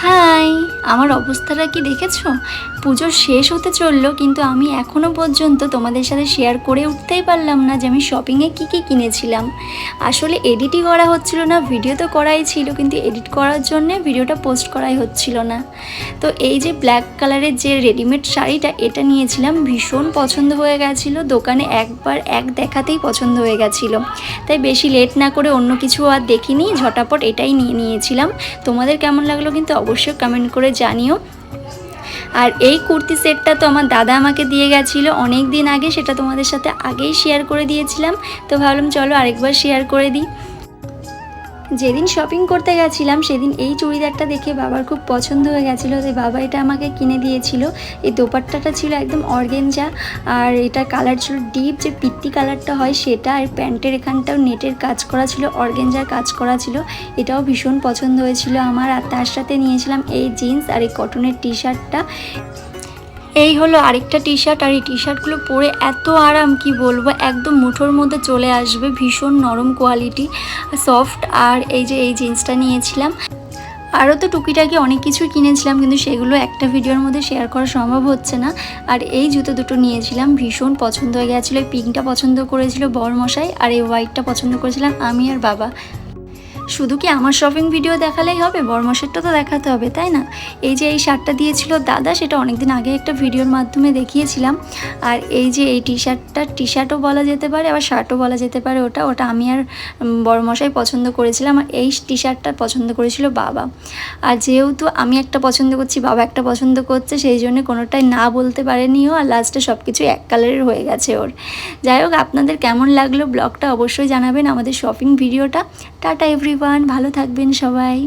High, আমার অবস্থাটা কি দেখেছো? পুজো শেষ হতে চললো, কিন্তু আমি এখনও পর্যন্ত তোমাদের সাথে শেয়ার করে উঠতেই পারলাম না যে আমি শপিংয়ে কী কী কিনেছিলাম। আসলে এডিটই করা হচ্ছিল না, ভিডিও তো করাই ছিল, কিন্তু এডিট করার জন্যে ভিডিওটা পোস্ট করাই হচ্ছিল না। তো এই যে ব্ল্যাক কালারের যে রেডিমেড শাড়িটা, এটা নিয়েছিলাম, ভীষণ পছন্দ হয়ে গেছিলো, দোকানে একবার এক দেখাতেই পছন্দ হয়ে গেছিলো। তাই বেশি লেট না করে অন্য কিছু আর দেখিনি, ঝটাপট এটাই নিয়েছিলাম। তোমাদের কেমন লাগলো কিন্তু অবশ্যই কমেন্ট করে জানিও। আর এই কুর্তি সেটটা তো আমার দাদা আমাকে দিয়ে গেছিলো অনেক দিন আগে, সেটা তোমাদের সাথে আগেই শেয়ার করে দিয়েছিলাম, তো ভাবলাম চলো আরেকবার শেয়ার করে দিই। যেদিন শপিং করতে গেছিলাম সেদিন এই চুড়িদারটা দেখে বাবার খুব পছন্দ হয়ে গেছিলো, তাই বাবা এটা আমাকে কিনে দিয়েছিল। এই দোপাট্টাটা ছিল একদম অর্গেঞ্জা, আর এটা কালার ছিল ডিপ যে পিত্তি কালারটা হয় সেটা, আর প্যান্টের এখানটাও নেটের কাজ করা ছিল, অর্গেঞ্জার কাজ করা ছিল, এটাও ভীষণ পছন্দ হয়েছিল আমার। আর তার সাথে নিয়েছিলাম এই জিন্স আর এই কটনের টি শার্টটা। এই হলো আরেকটা টি শার্ট, আর এই টি শার্টগুলো পরে এত আরাম কি বলবো, একদম মুঠোর মধ্যে চলে আসবে, ভীষণ নরম কোয়ালিটি, সফট। আর এই যে এই জিন্সটা নিয়েছিলাম। আরও তো টুকিটাকি অনেক কিছুই কিনেছিলাম, কিন্তু সেগুলো একটা ভিডিওর মধ্যে শেয়ার করা সম্ভব হচ্ছে না। আর এই জুতো দুটো নিয়েছিলাম, ভীষণ পছন্দ হয়ে গেছিলো। এই পিঙ্কটা পছন্দ করেছিল বরমশাই, আর এই হোয়াইটটা পছন্দ করেছিলাম আমি আর বাবা। শুধু কি আমার শপিং ভিডিও দেখালেই হবে, বরমশেরটা তো দেখাতে হবে, তাই না? এই যে এই শার্টটা দিয়েছিল দাদা, সেটা অনেকদিন আগে একটা ভিডিওর মাধ্যমে দেখিয়েছিলাম। আর এই যে এই টি শার্টও বলা যেতে পারে, আবার শার্টও বলা যেতে পারে, ওটা আমি আর বরমশাই পছন্দ করেছিলাম। আর এই টি শার্টটা পছন্দ করেছিল বাবা। আর যেহেতু আমি একটা পছন্দ করছি, বাবা একটা পছন্দ করছে, সেই জন্য কোনোটাই না বলতে পারেনি ও, আর লাস্টে সব কিছু এক কালারের হয়ে গেছে ওর। যাই হোক, আপনাদের কেমন লাগলো ব্লগটা অবশ্যই জানাবেন, আমাদের শপিং ভিডিওটা। টাটা এভরিওয়ান, ভালো থাকবেন সবাই।